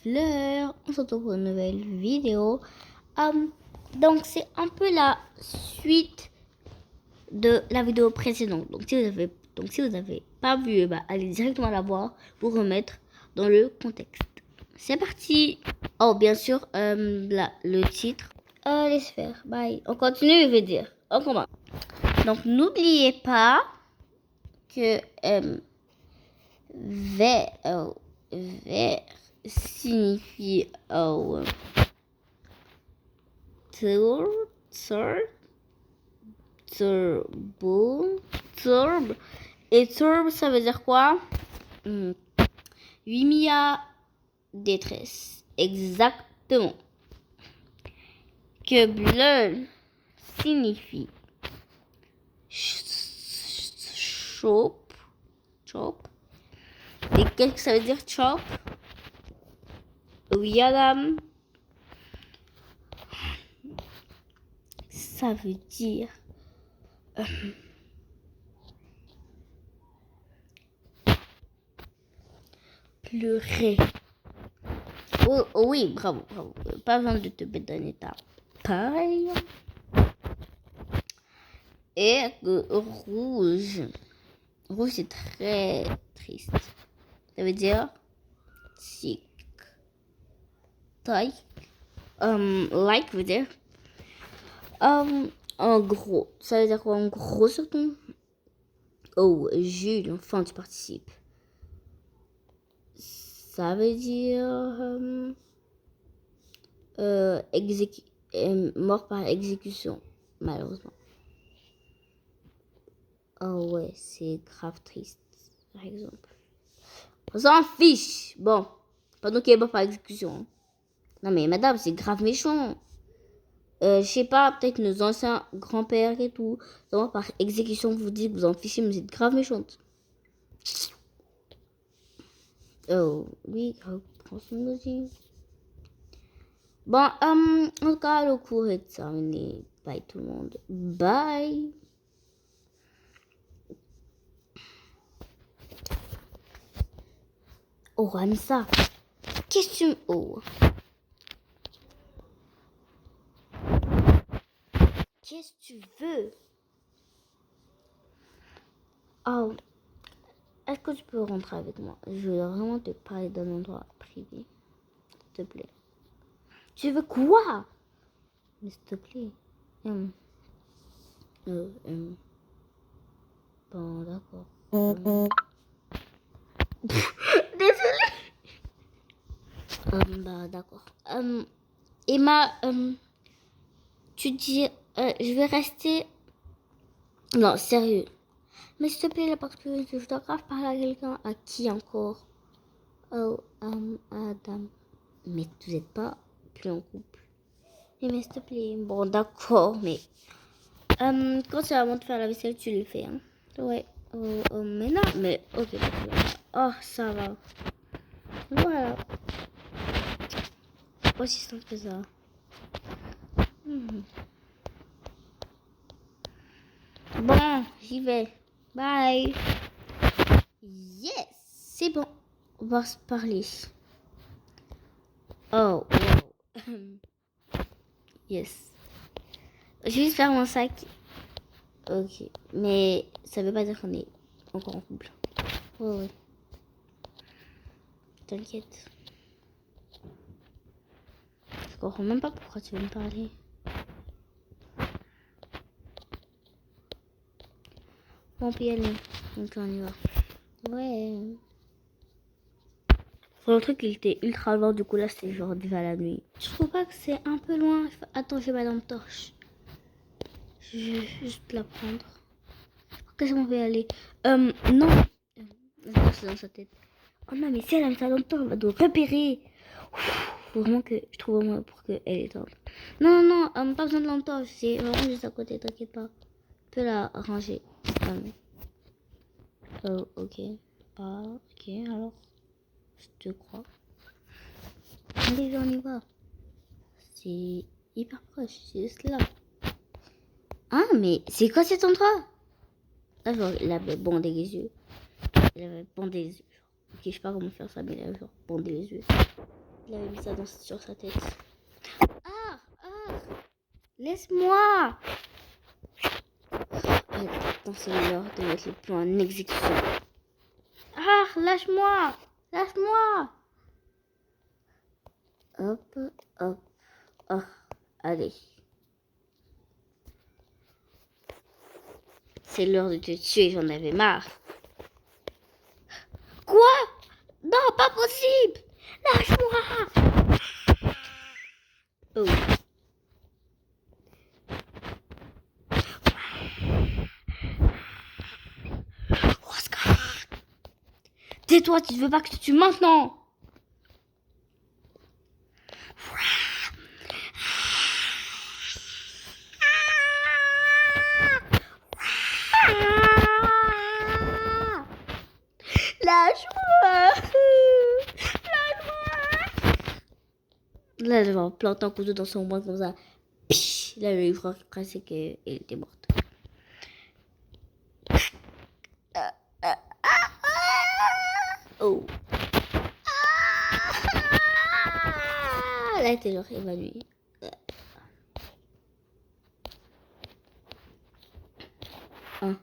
fleurs, on se retrouve pour une nouvelle vidéo. Donc c'est un peu la suite de la vidéo précédente. Donc si vous avez pas vu, allez directement la voir pour remettre dans le contexte. C'est parti. Oh bien sûr, le titre. Les sphères. Bye. On continue, je vais dire. On commence. Donc n'oubliez pas que vert signifie turbe. Et turbe, ça veut dire quoi? Lumia détresse. Exactement. Que bleu signifie chop. Et qu'est-ce que ça veut dire chop? Oui, madame. Ça veut dire pleurer. Oh, oui, bravo. Pas besoin de te mettre dans l'état pareil. Et rouge. Rouge, c'est très triste. Ça veut dire tic. Like veut dire en gros. Ça veut dire quoi en gros surtout? Oh, Jules, enfin tu participes. Ça veut dire mort par exécution, malheureusement. Oh ouais, c'est grave triste, par exemple. On s'en fiche. Bon, pendant qu'il est mort par exécution. Non mais madame, c'est grave méchant. Je sais pas, peut-être nos anciens grands-pères et tout. Donc, par exécution, vous dites que vous en fichez, mais vous êtes grave méchante. Oh, oui, prends son aussi. Bon, en tout cas, le cours est terminé. Bye tout le monde. Bye. Oh, Ramsa. Qu'est-ce que tu... Oh. Qu'est-ce que tu veux? Oh. Est-ce que tu peux rentrer avec moi? Je veux vraiment te parler d'un endroit privé. S'il te plaît. Tu veux quoi? Mais s'il te plaît. Bon, d'accord. Désolée. D'accord. Emma, tu dis... je vais rester... Non, sérieux. Mais s'il te plaît, là, parce que je dois grave parler à quelqu'un. À qui encore? Oh, Adam. Mais vous n'êtes pas plus en couple. Mais s'il te plaît. Bon, d'accord, mais... quand c'est à moi de faire la vaisselle, tu le fais, hein. Ouais. Mais non, mais... Ok, oh, ça va. Voilà. Aussi simple que ça. Bon, j'y vais. Bye. Yes, c'est bon. On va se parler. Oh, wow. Yes. Je vais juste faire mon sac. Ok. Mais ça veut pas dire qu'on est encore en couple. Ouais. T'inquiète. Je comprends même pas pourquoi tu veux me parler. Bon, puis aller. Donc on y va. Ouais. Le truc, il était ultra loin. Du coup, là, c'était genre déjà la nuit. Je trouve pas que c'est un peu loin. Attends, j'ai ma lampe torche. Je vais juste la prendre. Qu'est-ce qu'on va aller? Non. C'est dans sa tête. Oh non, mais si elle a sa lampe torche, on va devoir repérer. Faut vraiment que je trouve un moyen pour qu'elle éteinte. Non, pas besoin de lampe torche. C'est vraiment juste à côté, t'inquiète pas. Tu peux la ranger. Oh, ok. Ok, alors. Je te crois. Allez, on y va. C'est hyper proche, c'est juste là. Ah, mais c'est quoi cet endroit? Ah, genre, il avait bandé les yeux. Ok, je sais pas comment faire ça, mais il avait genre bandé les yeux. Il avait mis ça sur sa tête. Ah, laisse-moi. Attends, c'est l'heure de mettre le plan en exécution. Ah, lâche-moi. Lâche-moi. Hop, hop. Oh, allez. C'est l'heure de te tuer, j'en avais marre. Quoi? Non, pas possible. Lâche-moi. Oh. Tais-toi, tu ne veux pas que je te tue maintenant. Lâche-moi. Lâche-moi. Là, je vais planter un couteau dans son bras comme ça. Pich. Là, le livre presque qu'elle était morte. Oh. Là, elle était genre évanouie. Ah.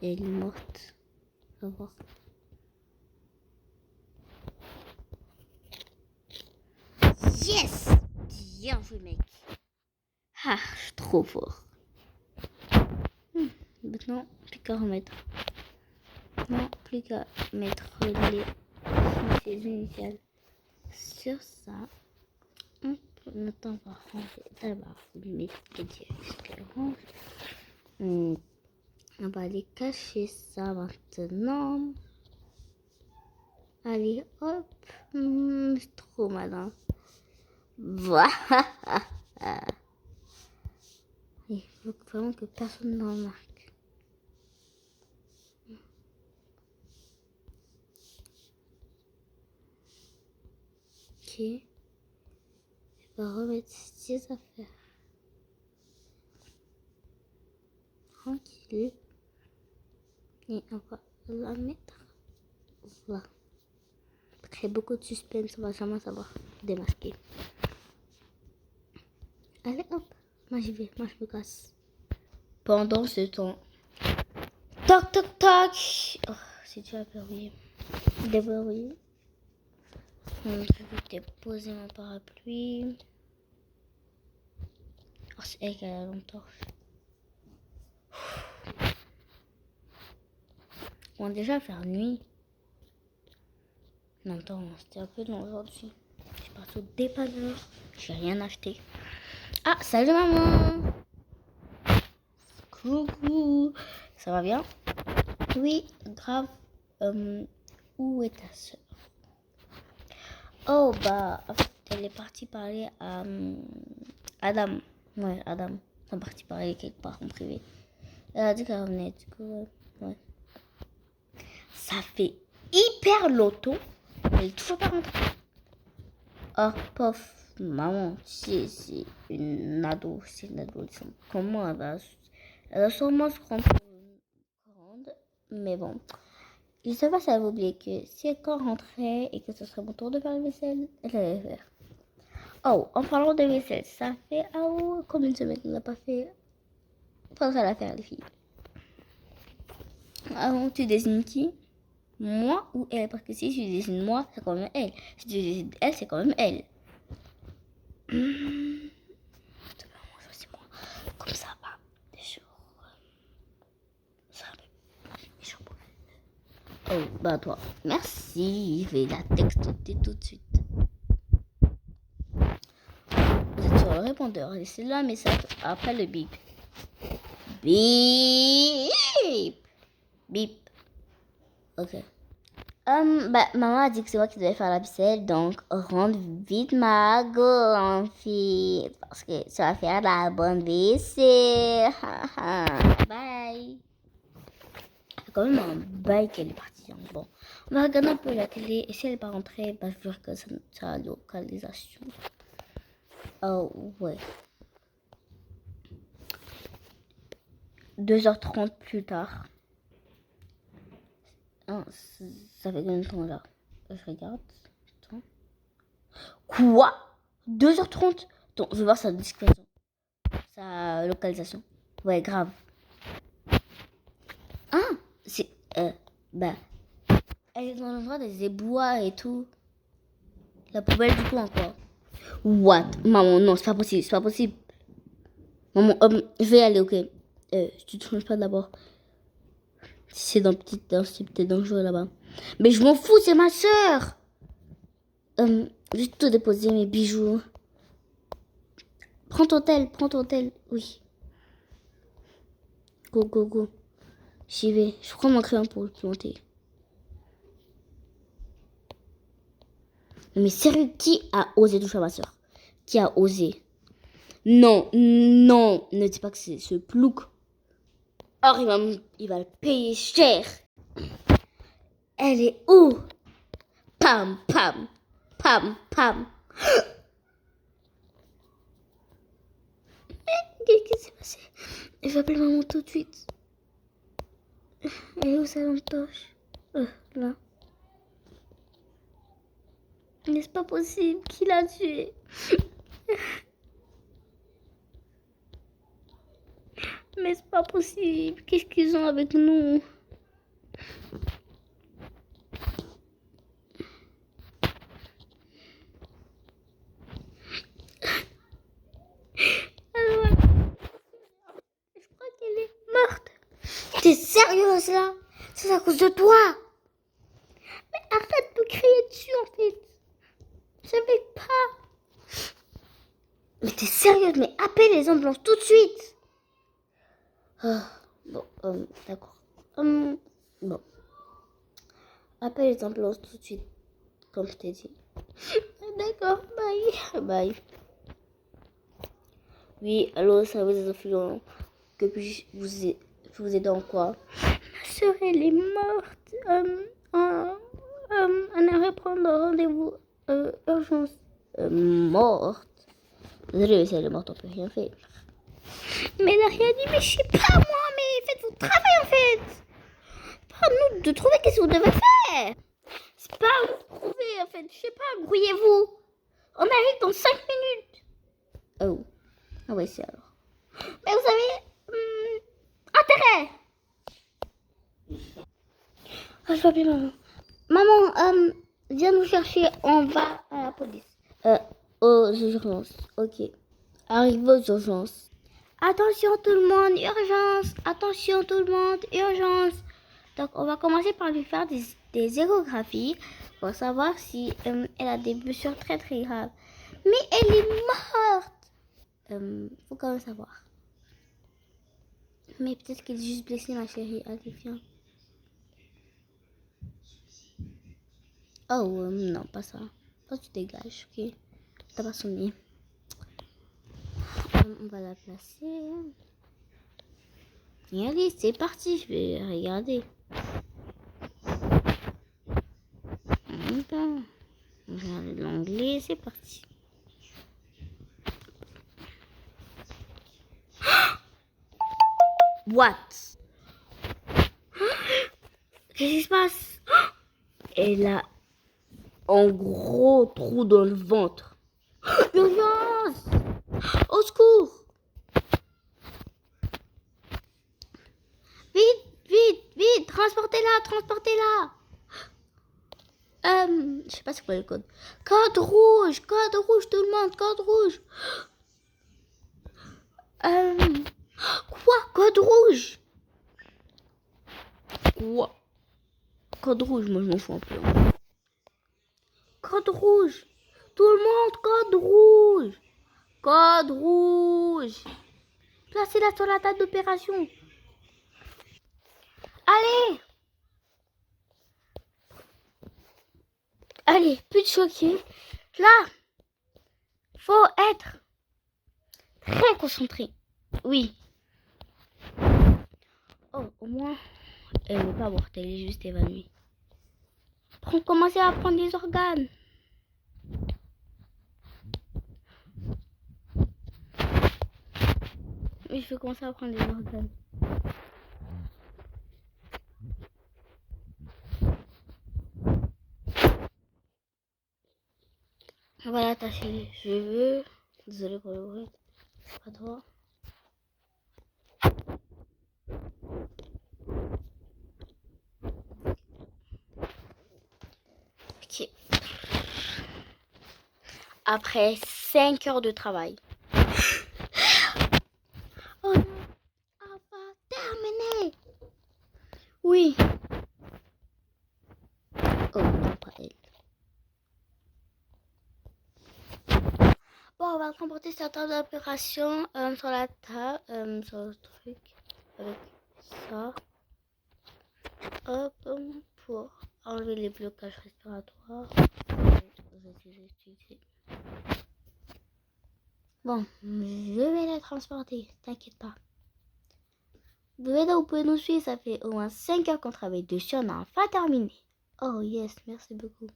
Elle est morte. On va voir. Yes! Bien joué, mec. Ah, je suis trop fort. Maintenant, plus qu'à remettre. Non, plus qu'à mettre les initiales sur ça. Maintenant, on va ranger d'abord les qu'elle range. On va aller cacher ça maintenant. Allez, hop. C'est trop malin. Voilà. Il faut vraiment que personne ne remarque. Ok. On va remettre ces affaires. Tranquille. Et on va la mettre là. Créer beaucoup de suspense, on va jamais savoir démasquer. Allez hop, moi j'y vais, moi je me casse. Pendant ce temps, toc toc toc. Oh, c'est déjà verrouillé. Déverrouillé. Je vais déposer mon parapluie. Oh, c'est elle qui a la lampe torche. On va déjà faire nuit. Non, attends, c'était un peu long aujourd'hui. Je suis partie au dépanneur. J'ai rien acheté. Ah, salut maman. Coucou. Ça va bien? Oui, grave. Où est ta soeur? Oh, bah, en fait, elle est partie parler à Adam. Ouais, Adam. Elle est partie parler quelque part en privé. Elle a dit qu'elle revenait, du coup, ouais. Ça fait hyper longtemps. Elle est toujours pas rentrée. Oh, pauvre maman, c'est une ado, c'est une adolescente. Comment elle va sûrement se rendre grande, mais bon. Je sais pas si elle avait oublié que si elle rentrait et que ce serait mon tour de faire la vaisselle, elle allait faire. Oh, en parlant de vaisselle, ça fait combien de semaines qu'on n'a pas fait? Faudra la faire, les filles. Avant, tu désignes qui? Moi ou elle? Parce que si je désigne moi, c'est quand même elle. Si tu désignes elle, c'est quand même elle. Choisis-moi. Comme ça, bah, des jours. Ça va. Des jours. Oh, bah toi. Merci. Je vais la texter tout de suite. Vous êtes sur le répondeur. Laissez-le un message après le bip. Bip. Bip. Ok. Bah, maman a dit que c'est moi qui devais faire la vaisselle, donc rentre vite ma grande fille, parce que ça va faire la bonne vaisselle. Bye. C'est quand même un bail qu'elle est partie. Hein. Bon, on va regarder un peu la télé, et si elle n'est pas rentrée, bah, je vais regarder sa localisation. Oh, ouais. 2h30 plus tard. Ah, ça fait combien de temps là? Je regarde. Attends. Quoi? 2h30? Attends, je vais voir sa description. Sa localisation. Ouais, grave. Ah, c'est... bah... Elle est dans l'endroit des éboueurs et tout. La poubelle du coin, quoi. What? Maman, non, c'est pas possible, c'est pas possible. Maman, je vais y aller, ok. Tu te changes pas d'abord. Si c'est peut-être dangereux là-bas. Mais je m'en fous, c'est ma soeur. Je vais tout déposer, mes bijoux. Prends ton tel, oui. Go, go, go. J'y vais. Je prends mon crayon pour le planter. Mais sérieux, qui a osé toucher à ma soeur? Qui a osé? Non, non, ne dis pas que c'est ce plouc. Or, il va le payer cher. Elle est où? Pam, pam, pam, pam. Qu'est-ce qui s'est passé? Je vais appeler maman tout de suite. Elle est où sa lampe torche? Là. Mais c'est pas possible. Qui l'a tué? Mais c'est pas possible. Qu'est-ce qu'ils ont avec nous? Alors, je crois qu'elle est morte. T'es sérieuse là? C'est à cause de toi. Mais arrête de crier dessus en fait. Je savais pas. Mais t'es sérieuse? Mais appelle les ambulances tout de suite. Bon, d'accord. Bon. Appelle les ambulances tout de suite, comme je t'ai dit. D'accord, bye. Bye. Oui, allô, service des influents. Que puis-je vous aider en quoi? Ma soeur, elle est morte. On aimerait prendre rendez-vous. Urgence. Morte? Désolée, si elle est morte, on peut rien faire. Mais elle a rien dit, mais je sais pas moi, mais faites votre travail en fait. Pas à nous de trouver qu'est-ce que vous devez faire. C'est pas à vous de trouver en fait, je sais pas, grouillez-vous. On arrive dans 5 minutes. Oh. Ah ouais, c'est alors. Mais vous avez intérêt. Ah, je vois bien maman. Maman, viens nous chercher, on va à la police. Aux urgences, ok. Arrive aux urgences. Attention tout le monde, urgence. Attention tout le monde, urgence. Donc on va commencer par lui faire des échographies pour savoir si elle a des blessures très très graves. Mais elle est morte. Faut quand même savoir. Mais peut-être qu'elle est juste blessée, ma chérie. Allez, viens. Oh, non, pas ça. Toi, tu dégages, ok? T'as pas sonné. On va la placer. Et allez, c'est parti. Je vais regarder. On regarde l'anglais, c'est parti. What? Qu'est-ce qui se passe? Elle a un gros trou dans le ventre. Urgence! Au secours! Vite, vite, vite! Transportez-la, transportez-la! Je sais pas c'est quoi le code. Code rouge, tout le monde, code rouge. Quoi? Code rouge? Quoi? Code rouge, moi je m'en fous un peu. Code rouge. Tout le monde, code rouge. Code rouge. Placez-la sur la table d'opération. Allez. Allez, plus de choquer. Là, faut être très concentré. Oui. Oh, au moins, elle n'est pas morte, elle est juste évanouie. Commencez à prendre des organes. Oui, je vais commencer à prendre des organes. Voilà, attacher les cheveux. Désolée pour le bruit. C'est pas toi. Ok. Après 5 heures de travail. Oh non, on va terminer. Oui. Oh non, pas elle. Bon, on va comporter certaines opérations sur la table, sur le truc, avec ça. Hop, pour enlever les blocages respiratoires. Bon, je vais la transporter, t'inquiète pas. Vous pouvez nous suivre, ça fait au moins 5 heures qu'on travaille dessus, on a enfin terminé. Oh yes, merci beaucoup.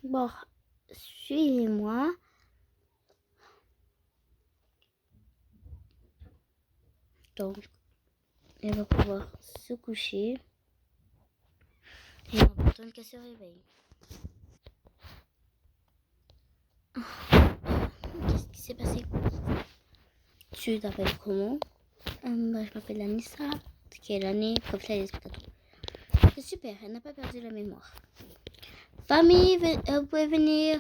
Bon, suivez-moi. Donc, elle va pouvoir se coucher. Et on va attendre qu'elle se réveille. Qu'est-ce qui s'est passé? Tu t'appelles comment? Je m'appelle Anissa. Quelle année? Comme ça, elle explique tout. C'est super, elle n'a pas perdu la mémoire. Famille, vous pouvez venir.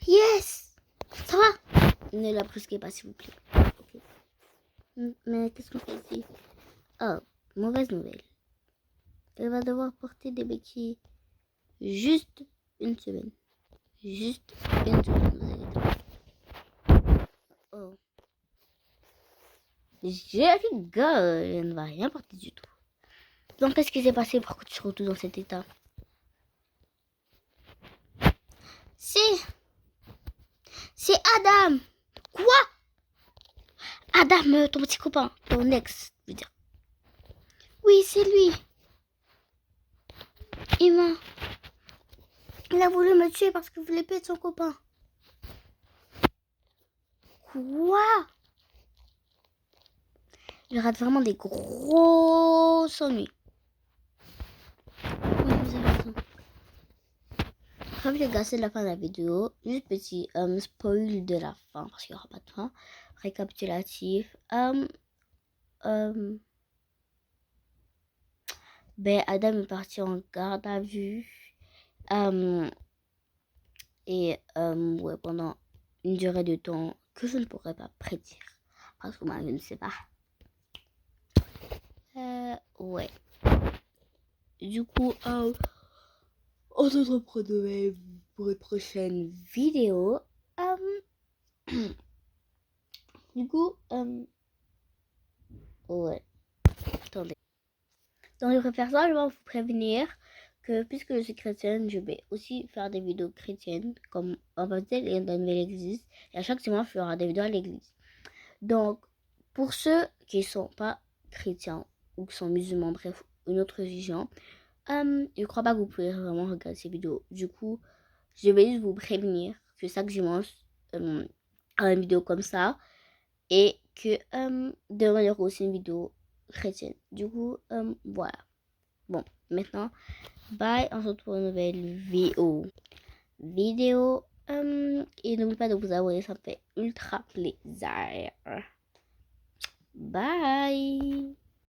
Yes! Ça va? Ne la brusquez pas, s'il vous plaît. Okay. Mais qu'est-ce qu'on fait ici? Oh, mauvaise nouvelle. Elle va devoir porter des béquilles juste une semaine. Juste une semaine, vous allez. Oh. Je rigole, elle ne va rien porter du tout. Donc, qu'est-ce qui s'est passé pour que tu te retrouves dans cet état? C'est Adam. Quoi? Adam, ton petit copain, ton ex, je veux dire. Oui, c'est lui. Il a voulu me tuer parce qu'il voulait perdre son copain. Quoi? Il rate vraiment des gros ennuis. Oui, vous avez raison. Bref les gars, c'est la fin de la vidéo. Juste petit spoil de la fin parce qu'il n'y aura pas de fin. Récapitulatif. Ben Adam est parti en garde à vue. Ouais, pendant une durée de temps que je ne pourrais pas prédire. Parce que moi, je ne sais pas. Ouais. Du coup, on se reprend demain pour une prochaine vidéo. Du coup, ouais. Attendez. Donc, je préfère ça, je vais vous prévenir que puisque je suis chrétienne, je vais aussi faire des vidéos chrétiennes. Comme on va dire, il y a une nouvelle église. Et à chaque semaine, je ferai des vidéos à l'église. Donc, pour ceux qui ne sont pas chrétiens ou qui sont musulmans, bref, une autre religion, je ne crois pas que vous pouvez vraiment regarder ces vidéos. Du coup, je vais juste vous prévenir que chaque dimanche, une vidéo comme ça et que demain, il y aura aussi une vidéo chrétienne. Du coup, voilà. Bon, maintenant, bye. On se retrouve pour une nouvelle vidéo. Et n'oubliez pas de vous abonner, ça me fait ultra plaisir. Bye.